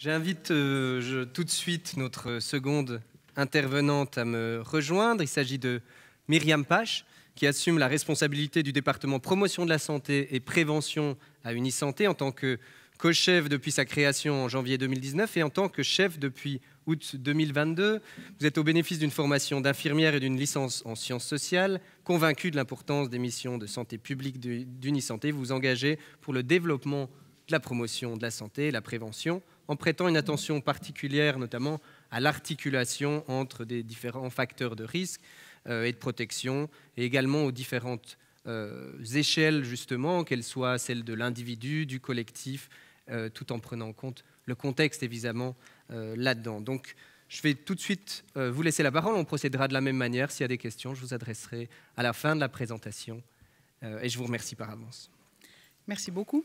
J'invite tout de suite notre seconde intervenante à me rejoindre. Il s'agit de Myriam Pache, qui assume la responsabilité du département promotion de la santé et prévention à Unisanté en tant que co-chef depuis sa création en janvier 2019 et en tant que chef depuis août 2022. Vous êtes au bénéfice d'une formation d'infirmière et d'une licence en sciences sociales. Convaincu de l'importance des missions de santé publique d'Unisanté, vous vous engagez pour le développement de la promotion de la santé et la prévention, en prêtant une attention particulière notamment à l'articulation entre des différents facteurs de risque et de protection, et également aux différentes échelles, justement, qu'elles soient celles de l'individu, du collectif, tout en prenant en compte le contexte, évidemment, là-dedans. Donc, je vais tout de suite vous laisser la parole. On procédera de la même manière. S'il y a des questions, je vous adresserai à la fin de la présentation. Et je vous remercie par avance. Merci beaucoup.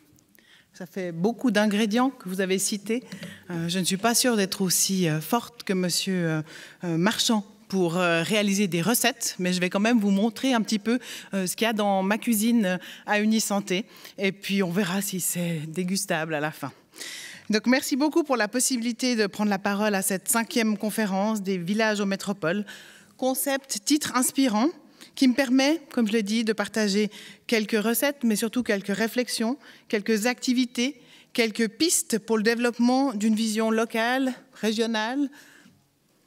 Ça fait beaucoup d'ingrédients que vous avez cités. Je ne suis pas sûre d'être aussi forte que Monsieur Marchand pour réaliser des recettes, mais je vais quand même vous montrer un petit peu ce qu'il y a dans ma cuisine à Unisanté. Et puis, on verra si c'est dégustable à la fin. Donc, merci beaucoup pour la possibilité de prendre la parole à cette 5e conférence des villages aux métropoles. Concept, titre inspirant, qui me permet, comme je l'ai dit, de partager quelques recettes, mais surtout quelques réflexions, quelques activités, quelques pistes pour le développement d'une vision locale, régionale,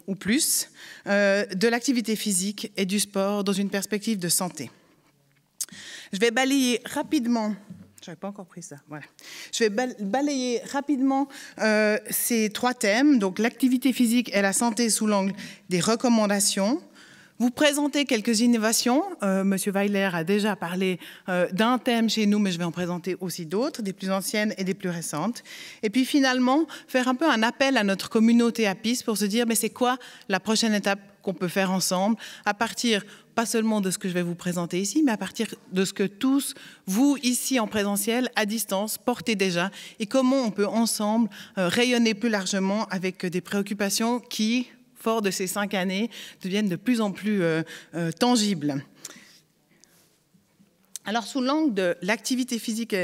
ou plus, de l'activité physique et du sport dans une perspective de santé. Je vais balayer rapidement, je n'avais pas encore pris ça, voilà. Je vais balayer rapidement ces 3 thèmes, donc l'activité physique et la santé sous l'angle des recommandations. Vous présenter quelques innovations. Monsieur Weiler a déjà parlé d'un thème chez nous, mais je vais en présenter aussi d'autres, des plus anciennes et des plus récentes. Et puis finalement, faire un peu un appel à notre communauté à PIS pour se dire, mais c'est quoi la prochaine étape qu'on peut faire ensemble, à partir pas seulement de ce que je vais vous présenter ici, mais à partir de ce que tous, vous ici en présentiel, à distance, portez déjà, et comment on peut ensemble rayonner plus largement avec des préoccupations qui, fort de ces 5 années, deviennent de plus en plus tangibles. Alors, sous l'angle de l'activité physique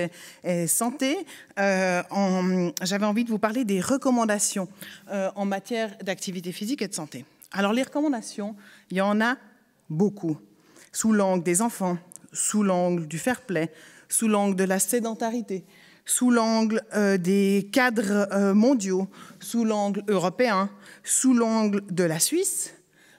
et santé, j'avais envie de vous parler des recommandations en matière d'activité physique et de santé. Alors, les recommandations, il y en a beaucoup. Sous l'angle des enfants, sous l'angle du fair-play, sous l'angle de la sédentarité, sous l'angle des cadres mondiaux, sous l'angle européen, sous l'angle de la Suisse.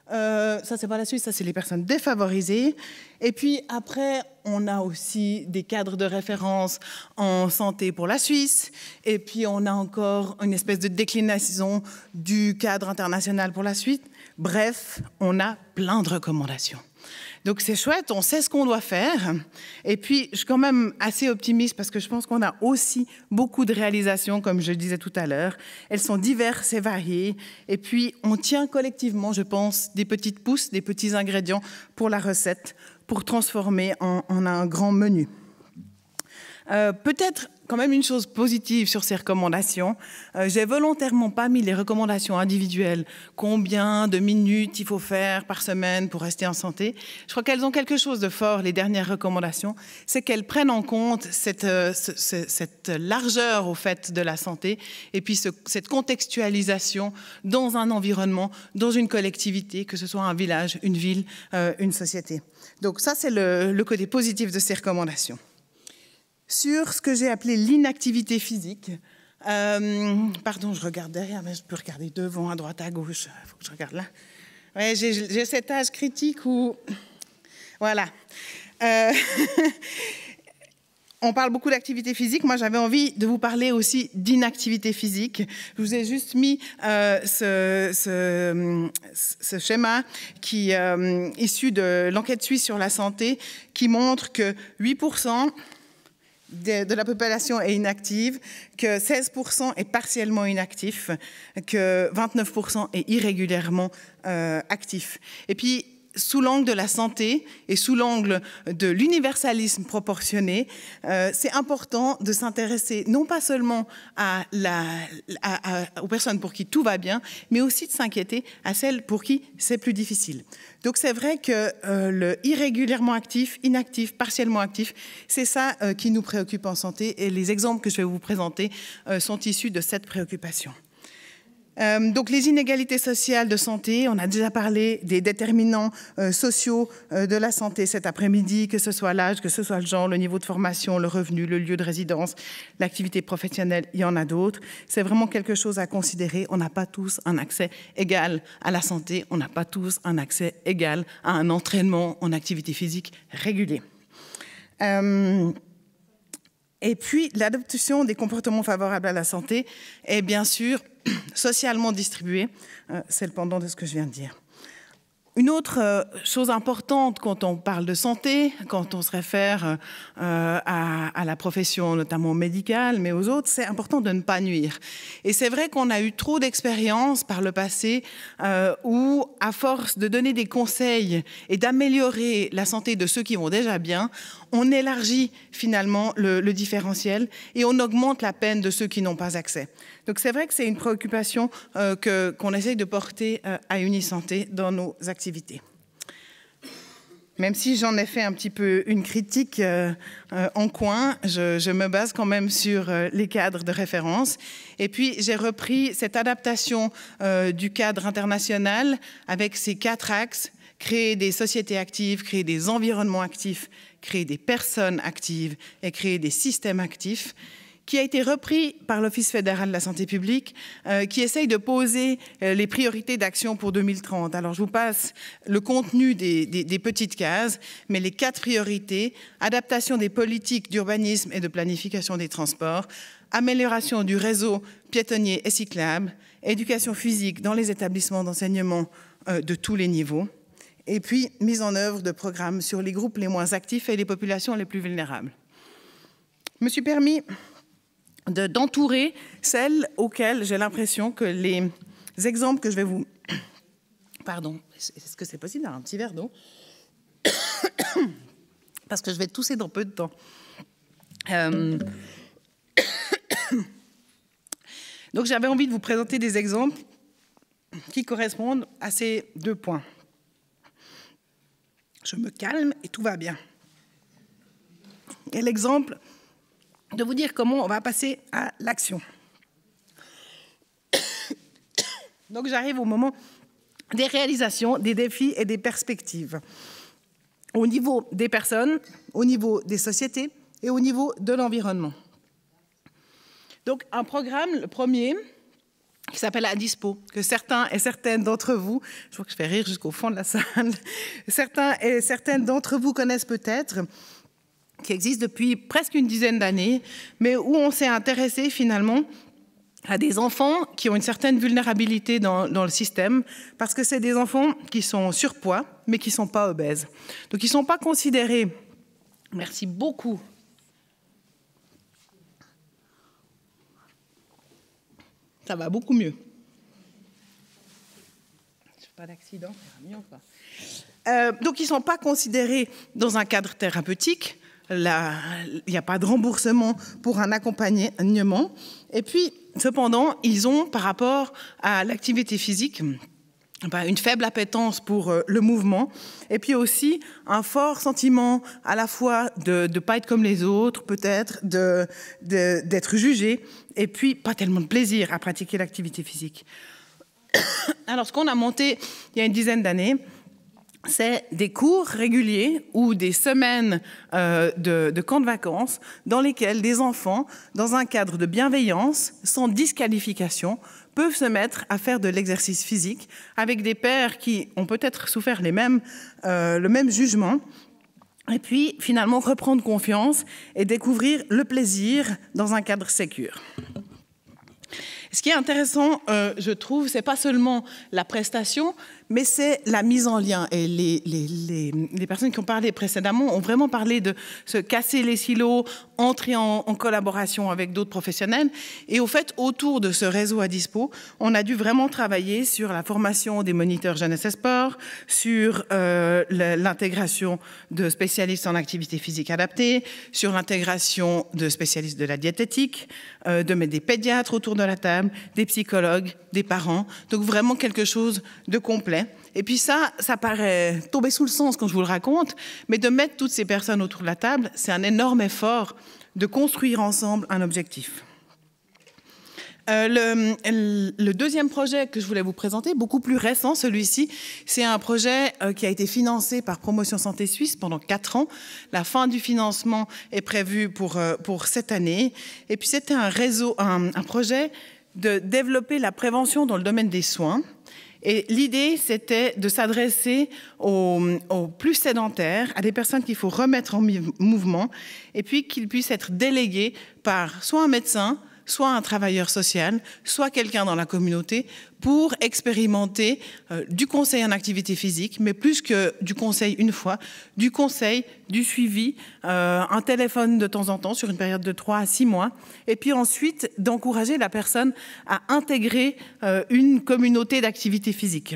Ça, c'est pas la Suisse, ça, c'est les personnes défavorisées. Et puis, après, on a aussi des cadres de référence en santé pour la Suisse. Et puis, on a encore une espèce de déclinaison du cadre international pour la Suisse. Bref, on a plein de recommandations. Donc, c'est chouette, on sait ce qu'on doit faire. Et puis, je suis quand même assez optimiste parce que je pense qu'on a aussi beaucoup de réalisations, comme je le disais tout à l'heure. Elles sont diverses et variées. Et puis, on tient collectivement, je pense, des petites pousses, des petits ingrédients pour la recette, pour transformer en un grand menu. Peut-être quand même une chose positive sur ces recommandations. J'ai volontairement pas mis les recommandations individuelles. Combien de minutes il faut faire par semaine pour rester en santé. Je crois qu'elles ont quelque chose de fort, les dernières recommandations. C'est qu'elles prennent en compte cette largeur, au fait, de la santé et puis cette contextualisation dans un environnement, dans une collectivité, que ce soit un village, une ville, une société. Donc ça, c'est le côté positif de ces recommandations. Sur ce que j'ai appelé l'inactivité physique. Pardon, je regarde derrière, mais je peux regarder devant, à droite, à gauche. Il faut que je regarde là. Ouais, j'ai cet âge critique où... Voilà. On parle beaucoup d'activité physique. Moi, j'avais envie de vous parler aussi d'inactivité physique. Je vous ai juste mis ce schéma qui issu de l'enquête suisse sur la santé qui montre que 8% de la population est inactive, que 16% est partiellement inactif, que 29% est irrégulièrement actif. Et puis, sous l'angle de la santé et sous l'angle de l'universalisme proportionné, c'est important de s'intéresser non pas seulement aux personnes pour qui tout va bien, mais aussi de s'inquiéter à celles pour qui c'est plus difficile. Donc c'est vrai que le irrégulièrement actif, inactif, partiellement actif, c'est ça qui nous préoccupe en santé et les exemples que je vais vous présenter sont issus de cette préoccupation. Donc les inégalités sociales de santé, on a déjà parlé des déterminants sociaux de la santé cet après-midi, que ce soit l'âge, que ce soit le genre, le niveau de formation, le revenu, le lieu de résidence, l'activité professionnelle, il y en a d'autres. C'est vraiment quelque chose à considérer. On n'a pas tous un accès égal à la santé, on n'a pas tous un accès égal à un entraînement en activité physique régulier. Et puis, l'adoption des comportements favorables à la santé est bien sûr socialement distribuée. C'est le pendant de ce que je viens de dire. Une autre chose importante quand on parle de santé, quand on se réfère à la profession notamment médicale, mais aux autres, c'est important de ne pas nuire. Et c'est vrai qu'on a eu trop d'expériences par le passé où, à force de donner des conseils et d'améliorer la santé de ceux qui vont déjà bien, on élargit finalement le différentiel et on augmente la peine de ceux qui n'ont pas accès. Donc c'est vrai que c'est une préoccupation qu'on essaye de porter à Unisanté dans nos activités. Même si j'en ai fait un petit peu une critique en coin, je me base quand même sur les cadres de référence. Et puis j'ai repris cette adaptation du cadre international avec ces 4 axes: créer des sociétés actives, créer des environnements actifs, créer des personnes actives et créer des systèmes actifs, qui a été repris par l'Office fédéral de la santé publique, qui essaye de poser les priorités d'action pour 2030. Alors, je vous passe le contenu des petites cases, mais les 4 priorités: adaptation des politiques d'urbanisme et de planification des transports, amélioration du réseau piétonnier et cyclable, éducation physique dans les établissements d'enseignement de tous les niveaux, et puis mise en œuvre de programmes sur les groupes les moins actifs et les populations les plus vulnérables. Je me suis permis d'entourer celles auxquelles j'ai l'impression que les exemples que je vais vous... Pardon, est-ce que c'est possible d'avoir un petit verre d'eau? Parce que je vais tousser dans peu de temps. Donc j'avais envie de vous présenter des exemples qui correspondent à ces 2 points. Je me calme et tout va bien. Et l'exemple de vous dire comment on va passer à l'action. Donc j'arrive au moment des réalisations, des défis et des perspectives. Au niveau des personnes, au niveau des sociétés et au niveau de l'environnement. Donc un programme, le premier, qui s'appelle Adispo, que certains et certaines d'entre vous, je vois que je fais rire jusqu'au fond de la salle, certains et certaines d'entre vous connaissent peut-être, qui existe depuis presque une dizaine d'années, mais où on s'est intéressé finalement à des enfants qui ont une certaine vulnérabilité dans le système, parce que c'est des enfants qui sont surpoids, mais qui ne sont pas obèses. Donc ils ne sont pas considérés, merci beaucoup, ça va beaucoup mieux. Je n'ai pas d'accident, c'est mieux ou pas. Donc ils ne sont pas considérés dans un cadre thérapeutique. Là, il n'y a pas de remboursement pour un accompagnement. Et puis, cependant, ils ont, par rapport à l'activité physique, une faible appétence pour le mouvement, et puis aussi un fort sentiment à la fois de ne pas être comme les autres, peut-être, d'être jugé, et puis pas tellement de plaisir à pratiquer l'activité physique. Alors, ce qu'on a monté il y a une dizaine d'années, c'est des cours réguliers ou des semaines de camps de vacances dans lesquels des enfants, dans un cadre de bienveillance, sans disqualification, peuvent se mettre à faire de l'exercice physique avec des pairs qui ont peut-être souffert le même jugement, et puis finalement reprendre confiance et découvrir le plaisir dans un cadre sécure. Ce qui est intéressant, je trouve, c'est pas seulement la prestation, mais c'est la mise en lien. Et les personnes qui ont parlé précédemment ont vraiment parlé de se casser les silos, entrer en collaboration avec d'autres professionnels. Et au fait, autour de ce réseau Adispo, on a dû vraiment travailler sur la formation des moniteurs jeunesse et sport, sur l'intégration de spécialistes en activité physique adaptée, sur l'intégration de spécialistes de la diététique, de mettre des pédiatres autour de la table, des psychologues, des parents. Donc vraiment quelque chose de complet. Et puis ça paraît tomber sous le sens quand je vous le raconte, mais de mettre toutes ces personnes autour de la table, c'est un énorme effort de construire ensemble un objectif. Le deuxième projet que je voulais vous présenter, beaucoup plus récent celui-ci, c'est un projet qui a été financé par Promotion Santé Suisse pendant 4 ans. La fin du financement est prévue pour cette année. Et puis c'était un projet de développer la prévention dans le domaine des soins. Et l'idée, c'était de s'adresser aux plus sédentaires, à des personnes qu'il faut remettre en mouvement, et puis qu'ils puissent être délégués par soit un médecin, soit un travailleur social, soit quelqu'un dans la communauté pour expérimenter du conseil en activité physique, mais plus que du conseil une fois, du conseil, du suivi, un téléphone de temps en temps sur une période de 3 à 6 mois, et puis ensuite d'encourager la personne à intégrer une communauté d'activité physique.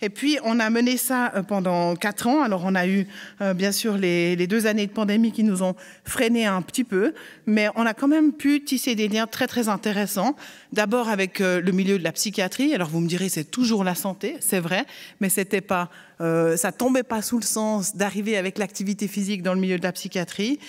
Et puis, on a mené ça pendant 4 ans. Alors, on a eu, bien sûr, les 2 années de pandémie qui nous ont freiné un petit peu, mais on a quand même pu tisser des liens très, très intéressants. D'abord avec le milieu de la psychiatrie. Alors, vous me direz, c'est toujours la santé, c'est vrai, mais c'était pas, ça tombait pas sous le sens d'arriver avec l'activité physique dans le milieu de la psychiatrie.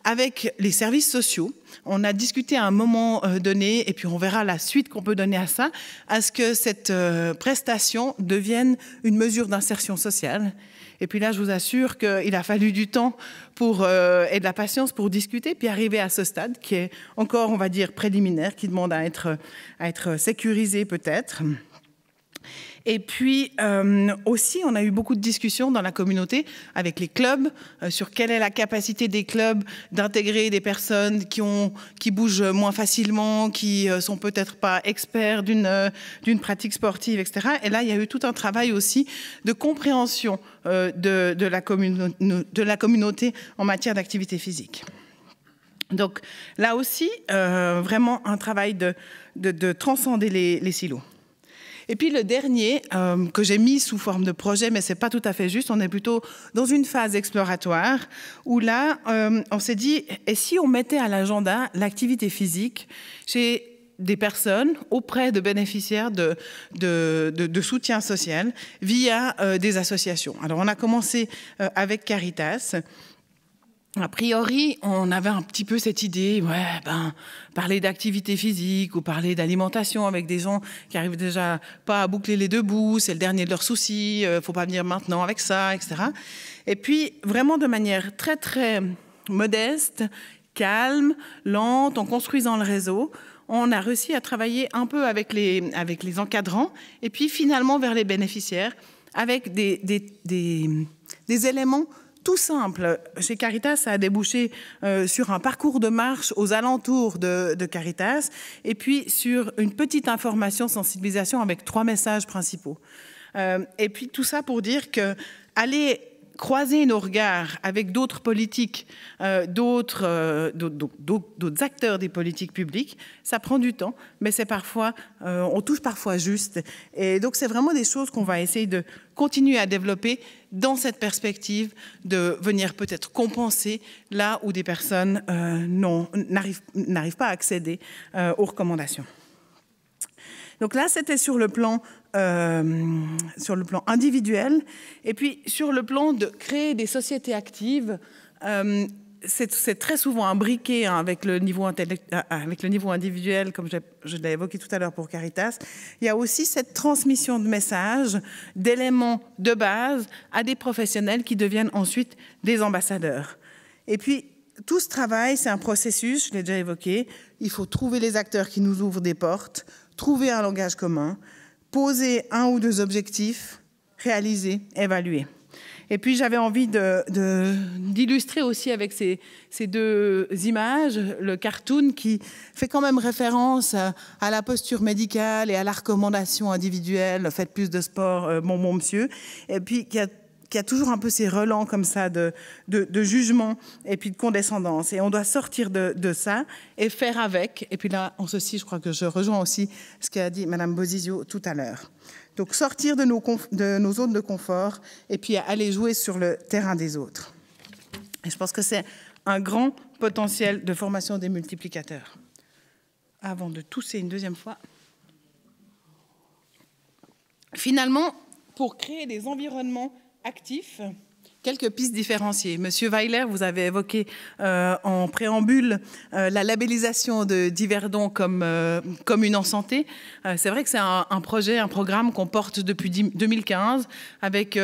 Avec les services sociaux, on a discuté à un moment donné, et puis on verra la suite qu'on peut donner à ça, à ce que cette prestation devienne une mesure d'insertion sociale. Et puis là, je vous assure qu'il a fallu du temps et de la patience pour discuter, puis arriver à ce stade qui est encore, on va dire, préliminaire, qui demande à être sécurisé peut-être. Et puis aussi, on a eu beaucoup de discussions dans la communauté avec les clubs sur quelle est la capacité des clubs d'intégrer des personnes qui bougent moins facilement, qui sont peut-être pas experts d'une pratique sportive, etc. Et là, il y a eu tout un travail aussi de compréhension de la communauté en matière d'activité physique. Donc là aussi, vraiment un travail de transcender les silos. Et puis le dernier, que j'ai mis sous forme de projet, mais ce n'est pas tout à fait juste, on est plutôt dans une phase exploratoire, où là, on s'est dit, et si on mettait à l'agenda l'activité physique chez des personnes auprès de bénéficiaires de soutien social via des associations. Alors on a commencé avec Caritas. A priori, on avait un petit peu cette idée, parler d'activité physique ou parler d'alimentation avec des gens qui arrivent déjà pas à boucler les 2 bouts, c'est le dernier de leurs soucis, faut pas venir maintenant avec ça, etc. Et puis, vraiment de manière très, très modeste, calme, lente, en construisant le réseau, on a réussi à travailler un peu avec les encadrants et puis finalement vers les bénéficiaires avec des éléments tout simple. Chez Caritas, ça a débouché sur un parcours de marche aux alentours de Caritas et puis sur une petite information, sensibilisation avec 3 messages principaux. Et puis tout ça pour dire que aller croiser nos regards avec d'autres politiques, d'autres acteurs des politiques publiques, ça prend du temps, mais c'est parfois, on touche parfois juste. Et donc c'est vraiment des choses qu'on va essayer de continuer à développer dans cette perspective de venir peut-être compenser là où des personnes n'arrivent pas à accéder aux recommandations. Donc là, c'était sur le plan individuel. Et puis, sur le plan de créer des sociétés actives, c'est très souvent imbriqué avec le niveau individuel, comme je l'ai évoqué tout à l'heure pour Caritas. Il y a aussi cette transmission de messages, d'éléments de base à des professionnels qui deviennent ensuite des ambassadeurs. Et puis, tout ce travail, c'est un processus, je l'ai déjà évoqué. Il faut trouver les acteurs qui nous ouvrent des portes, trouver un langage commun, poser 1 ou 2 objectifs, réaliser, évaluer. Et puis, j'avais envie d'illustrer aussi avec ces 2 images, le cartoon qui fait quand même référence à la posture médicale et à la recommandation individuelle, faites plus de sport, bon monsieur, et puis qui a toujours un peu ces relents comme ça de jugement et puis de condescendance. Et on doit sortir de ça et faire avec. Et puis là, en ceci, je crois que je rejoins aussi ce qu'a dit Madame Bozizio tout à l'heure. Donc sortir de nos zones de confort et puis aller jouer sur le terrain des autres. Et je pense que c'est un grand potentiel de formation des multiplicateurs. Avant de tousser une deuxième fois. Finalement, pour créer des environnements actifs, quelques pistes différenciées. Monsieur Weiler, vous avez évoqué en préambule la labellisation d'Yverdon comme commune en santé. C'est vrai que c'est un projet, un programme qu'on porte depuis 2015 avec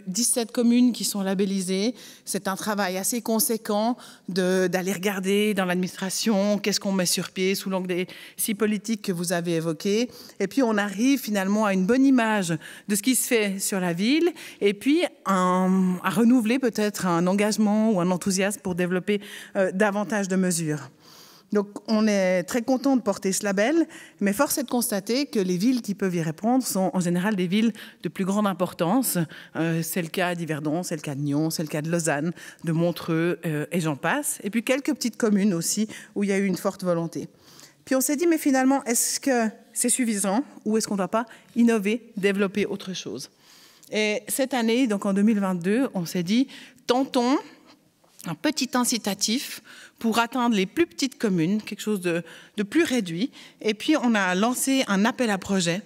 17 communes qui sont labellisées. C'est un travail assez conséquent d'aller regarder dans l'administration qu'est-ce qu'on met sur pied sous l'angle des 6 politiques que vous avez évoquées. Et puis on arrive finalement à une bonne image de ce qui se fait sur la ville et puis à renouveler peut-être un engagement ou un enthousiasme pour développer davantage de mesures. Donc on est très content de porter ce label, mais force est de constater que les villes qui peuvent y répondre sont en général des villes de plus grande importance. C'est le cas d'Yverdon, c'est le cas de Nyon, c'est le cas de Lausanne, de Montreux et j'en passe. Et puis quelques petites communes aussi où il y a eu une forte volonté. Puis on s'est dit, mais finalement, est-ce que c'est suffisant ou est-ce qu'on ne doit pas innover, développer autre chose? Et cette année, donc en 2022, on s'est dit, tentons un petit incitatif pour atteindre les plus petites communes, quelque chose de plus réduit. Et puis, on a lancé un appel à projet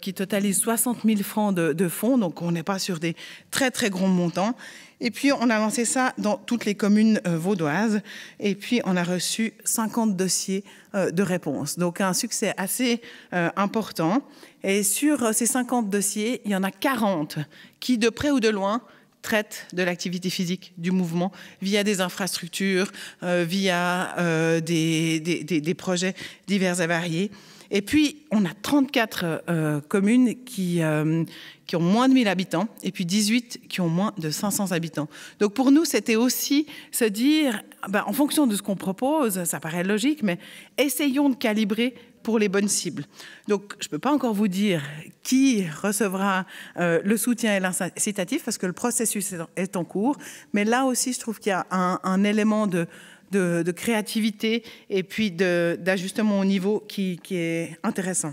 qui totalise 60 000 francs de fonds, donc on n'est pas sur des très, très gros montants. Et puis, on a lancé ça dans toutes les communes vaudoises. Et puis, on a reçu 50 dossiers de réponse. Donc, un succès assez important. Et sur ces 50 dossiers, il y en a 40 qui, de près ou de loin, traitent de l'activité physique, du mouvement, via des infrastructures, via des projets divers et variés. Et puis, on a 34 communes qui ont moins de 1000 habitants et puis 18 qui ont moins de 500 habitants. Donc, pour nous, c'était aussi se dire, en fonction de ce qu'on propose, ça paraît logique, mais essayons de calibrer pour les bonnes cibles. Donc, je ne peux pas encore vous dire qui recevra le soutien et l'incitatif parce que le processus est en cours. Mais là aussi, je trouve qu'il y a un élément de créativité et puis d'ajustement au niveau qui est intéressant.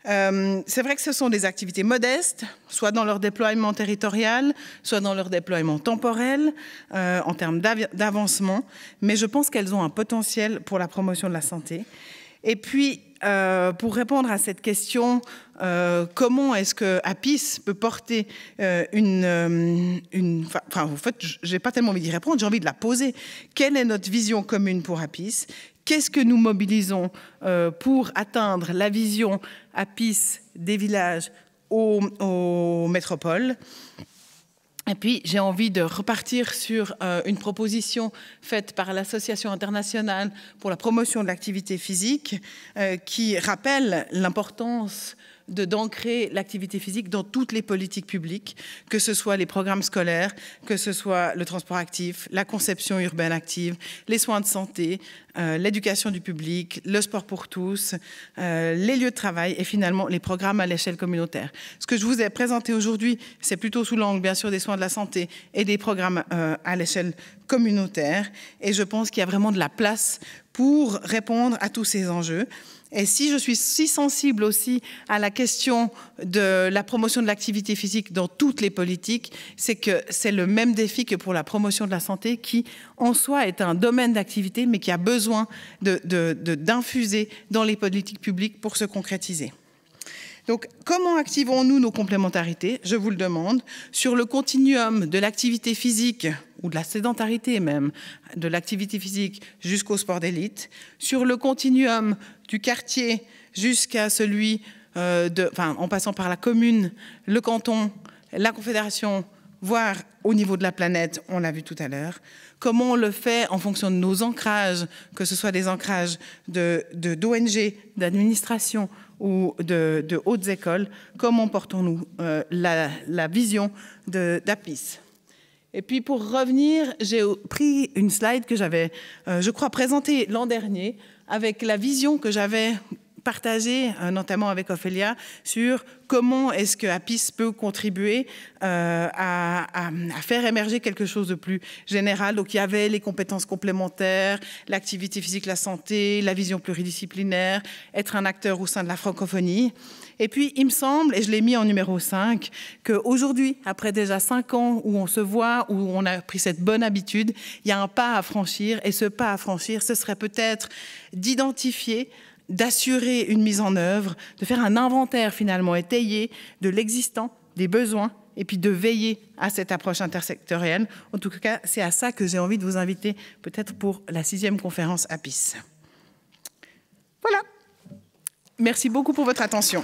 C'est vrai que ce sont des activités modestes, soit dans leur déploiement territorial, soit dans leur déploiement temporel, en termes d'avancement, mais je pense qu'elles ont un potentiel pour la promotion de la santé. Et puis, pour répondre à cette question, comment est-ce que APIS peut porter en fait, je n'ai pas tellement envie d'y répondre, j'ai envie de la poser. Quelle est notre vision commune pour APIS ? Qu'est-ce que nous mobilisons pour atteindre la vision APIS des villages aux métropoles? Et puis, j'ai envie de repartir sur une proposition faite par l'Association internationale pour la promotion de l'activité physique qui rappelle l'importance d'ancrer l'activité physique dans toutes les politiques publiques, que ce soit les programmes scolaires, que ce soit le transport actif, la conception urbaine active, les soins de santé, l'éducation du public, le sport pour tous, les lieux de travail et finalement les programmes à l'échelle communautaire. Ce que je vous ai présenté aujourd'hui, c'est plutôt sous l'angle bien sûr des soins de la santé et des programmes à l'échelle communautaire et je pense qu'il y a vraiment de la place pour répondre à tous ces enjeux. Et si je suis si sensible aussi à la question de la promotion de l'activité physique dans toutes les politiques, c'est que c'est le même défi que pour la promotion de la santé qui, en soi, est un domaine d'activité, mais qui a besoin d'infuser dans les politiques publiques pour se concrétiser. Donc, comment activons-nous nos complémentarités? Je vous le demande. Sur le continuum de l'activité physique, ou de la sédentarité même, de l'activité physique jusqu'au sport d'élite. Sur le continuum du quartier jusqu'à celui en passant par la commune, le canton, la confédération, voire au niveau de la planète, on l'a vu tout à l'heure. Comment on le fait en fonction de nos ancrages, que ce soit des ancrages d'ONG, d'administration ou de hautes écoles, comment portons-nous la vision d'APIS? Et puis pour revenir, j'ai pris une slide que j'avais, je crois, présentée l'an dernier avec la vision que j'avais partagée, notamment avec Ophélia, sur comment est-ce que APIS peut contribuer à faire émerger quelque chose de plus général. Donc il y avait les compétences complémentaires, l'activité physique, la santé, la vision pluridisciplinaire, être un acteur au sein de la francophonie. Et puis, il me semble, et je l'ai mis en numéro 5, qu'aujourd'hui, après déjà 5 ans où on se voit, où on a pris cette bonne habitude, il y a un pas à franchir. Et ce pas à franchir, ce serait peut-être d'identifier, d'assurer une mise en œuvre, de faire un inventaire finalement étayé de l'existant des besoins et puis de veiller à cette approche intersectorielle. En tout cas, c'est à ça que j'ai envie de vous inviter, peut-être pour la 6e conférence APIS. Voilà. Merci beaucoup pour votre attention.